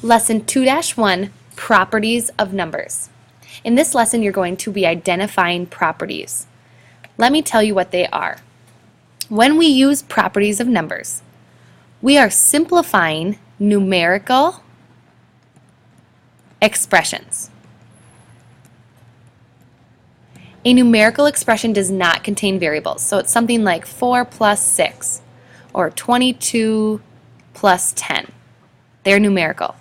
Lesson 2-1, Properties of Numbers. In this lesson, you're going to be identifying properties. Let me tell you what they are. When we use properties of numbers, we are simplifying numerical expressions. A numerical expression does not contain variables, so it's something like 4 plus 6 or 22 plus 10. They're numerical.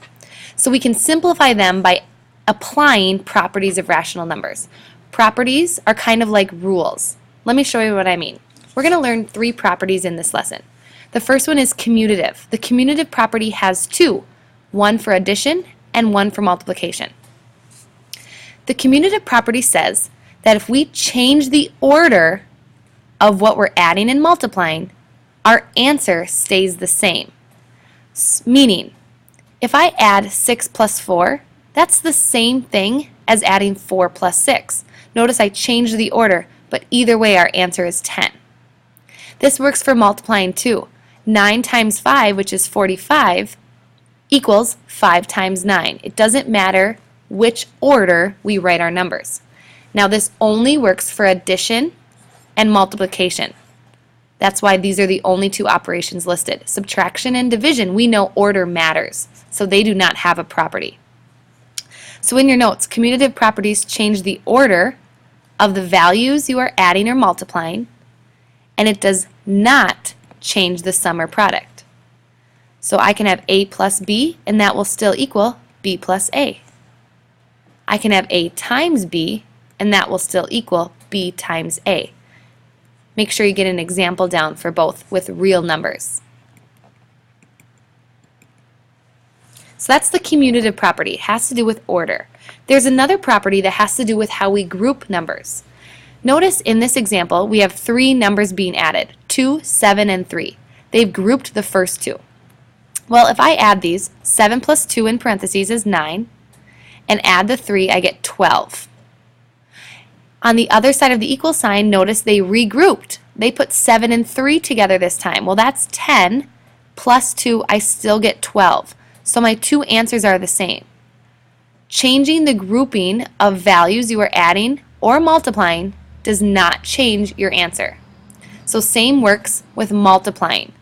So we can simplify them by applying properties of rational numbers. Properties are kind of like rules. Let me show you what I mean. We're going to learn 3 properties in this lesson. The first one is commutative. The commutative property has 2, one for addition and one for multiplication. The commutative property says that if we change the order of what we're adding and multiplying, our answer stays the same. Meaning, if I add 6 plus 4, that's the same thing as adding 4 plus 6. Notice I changed the order, but either way our answer is 10. This works for multiplying too. 9 times 5, which is 45, equals 5 times 9. It doesn't matter which order we write our numbers. Now this only works for addition and multiplication. That's why these are the only 2 operations listed. Subtraction and division, we know order matters, so they do not have a property. So in your notes, commutative properties change the order of the values you are adding or multiplying, and it does not change the sum or product. So I can have A plus B, and that will still equal B plus A. I can have A times B, and that will still equal B times A. Make sure you get an example down for both with real numbers. So that's the commutative property. It has to do with order. There's another property that has to do with how we group numbers. Notice in this example we have 3 numbers being added, 2, 7, and 3. They've grouped the first 2. Well, if I add these, 7 plus 2 in parentheses is 9, and add the 3, I get 12. On the other side of the equal sign, notice they regrouped. They put 7 and 3 together this time. Well, that's 10 plus 2, I still get 12. So my 2 answers are the same. Changing the grouping of values you are adding or multiplying does not change your answer. So same works with multiplying.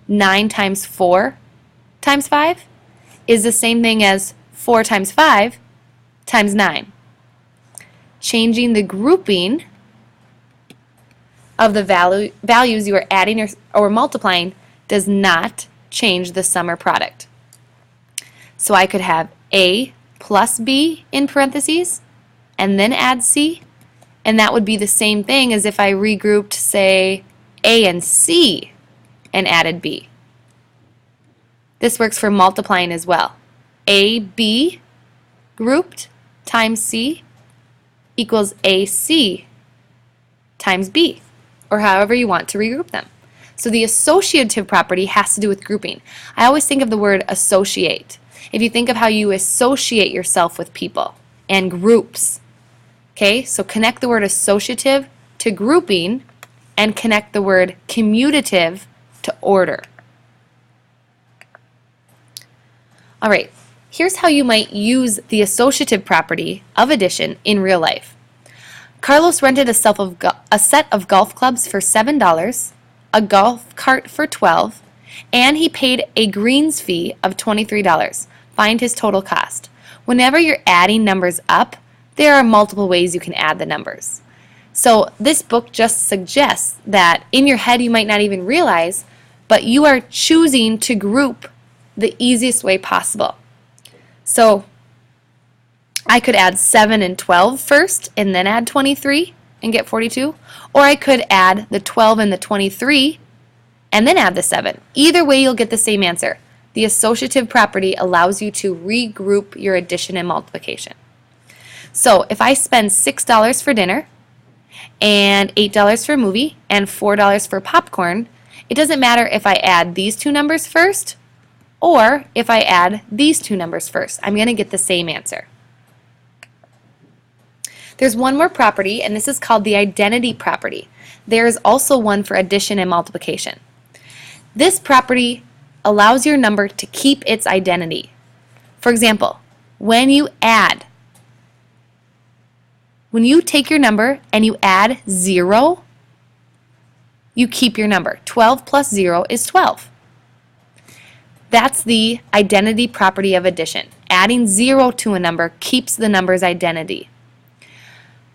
9 times 4 times 5 is the same thing as 4 times 5 times 9. Changing the grouping of the values you are adding or multiplying does not change the sum or product. So I could have A plus B in parentheses and then add C, and that would be the same thing as if I regrouped, say, A and C and added B. This works for multiplying as well. A, B grouped times C equals AC times B, or however you want to regroup them. So the associative property has to do with grouping. I always think of the word associate. If you think of how you associate yourself with people and groups, okay, so connect the word associative to grouping and connect the word commutative to order. All right. Here's how you might use the associative property of addition in real life. Carlos rented a set of golf clubs for $7, a golf cart for $12, and he paid a greens fee of $23. Find his total cost. Whenever you're adding numbers up, there are multiple ways you can add the numbers. So this book just suggests that in your head you might not even realize, but you are choosing to group the easiest way possible. So I could add 7 and 12 first and then add 23 and get 42. Or I could add the 12 and the 23 and then add the 7. Either way you'll get the same answer. The associative property allows you to regroup your addition and multiplication. So if I spend $6 for dinner and $8 for a movie and $4 for popcorn, it doesn't matter if I add these 2 numbers first or if I add these 2 numbers first. I'm going to get the same answer. There's one more property, and this is called the identity property. There is also one for addition and multiplication. This property allows your number to keep its identity. For example, when you take your number and you add 0, you keep your number. 12 plus 0 is 12. That's the identity property of addition. Adding 0 to a number keeps the number's identity.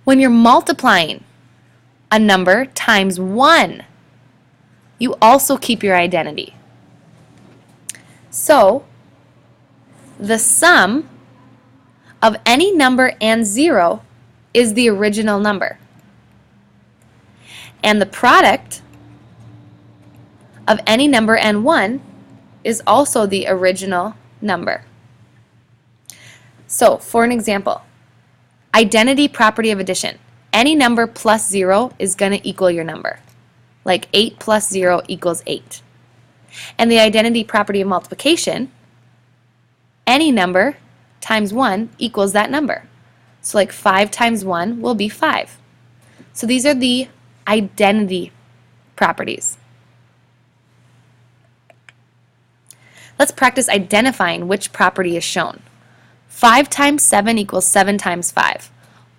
When you're multiplying a number times 1, you also keep your identity. So, the sum of any number and 0 is the original number. And the product of any number and 1 is also the original number. So, for an example, identity property of addition. Any number plus 0 is going to equal your number. Like 8 plus 0 equals 8. And the identity property of multiplication, any number times 1 equals that number. So like 5 times 1 will be 5. So these are the identity properties. Let's practice identifying which property is shown. 5 times 7 equals 7 times 5.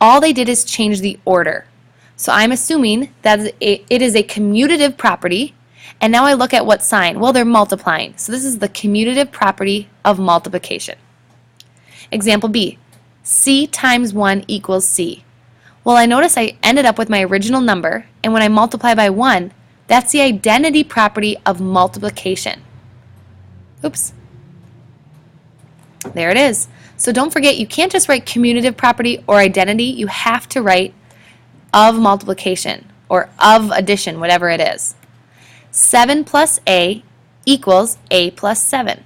All they did is change the order. So I'm assuming that it is a commutative property, and now I look at what sign. Well, they're multiplying. So this is the commutative property of multiplication. Example B, C times 1 equals C. Well, I notice I ended up with my original number, and when I multiply by 1, that's the identity property of multiplication. Oops. There it is. So don't forget, you can't just write commutative property or identity. You have to write of multiplication or of addition, whatever it is. 7 plus A equals A plus 7.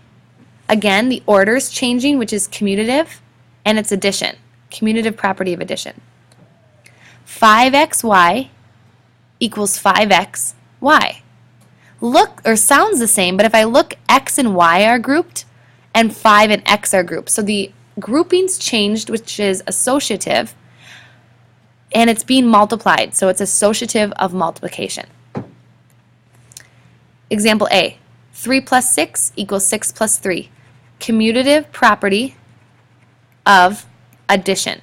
Again, the order is changing, which is commutative, and it's addition, commutative property of addition. 5xy equals 5xy. Look, or sounds the same, but if I look, x and y are grouped, and 5 and x are grouped. So the grouping's changed, which is associative, and it's being multiplied, so it's associative of multiplication. Example A, 3 plus 6 equals 6 plus 3. Commutative property of addition.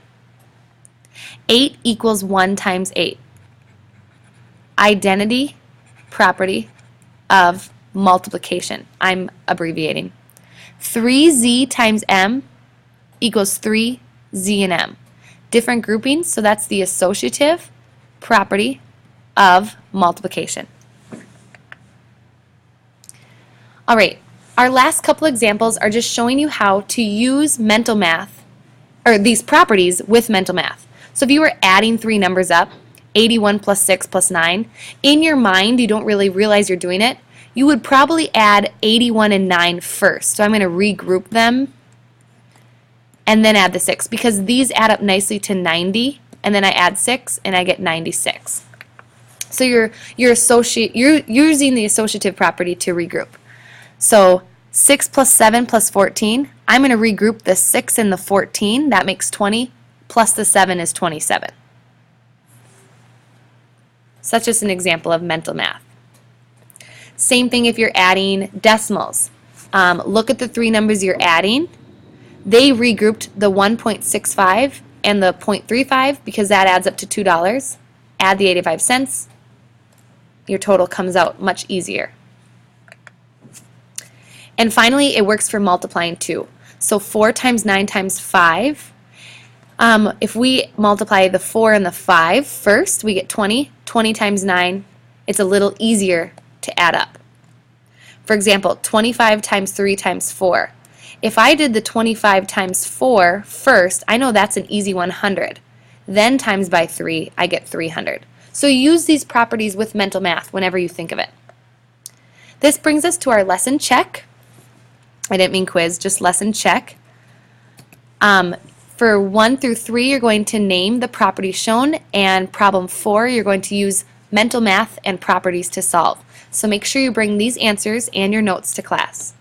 8 equals 1 times 8. Identity property of multiplication. I'm abbreviating. 3z times m equals 3z and m. Different groupings, so that's the associative property of multiplication. All right, our last couple examples are just showing you how to use mental math, or these properties with mental math. So if you were adding 3 numbers up, 81 plus 6 plus 9, in your mind you don't really realize you're doing it, you would probably add 81 and 9 first. So I'm going to regroup them and then add the 6, because these add up nicely to 90, and then I add 6 and I get 96. So you're using the associative property to regroup. So 6 plus 7 plus 14, I'm going to regroup the 6 and the 14, that makes 20, plus the 7 is 27. So that's just an example of mental math. Same thing if you're adding decimals. Look at the 3 numbers you're adding. They regrouped the 1.65 and the 0.35 because that adds up to $2. Add the 85 cents. Your total comes out much easier. And finally, it works for multiplying too. So 4 times 9 times 5. If we multiply the 4 and the 5 first, we get 20. 20 times 9, it's a little easier to add up. For example, 25 times 3 times 4. If I did the 25 times 4 first, I know that's an easy 100. Then times by 3, I get 300. So use these properties with mental math whenever you think of it. This brings us to our lesson check. I didn't mean quiz, just lesson check. For 1 through 3, you're going to name the property shown, and problem 4, you're going to use mental math and properties to solve. So make sure you bring these answers and your notes to class.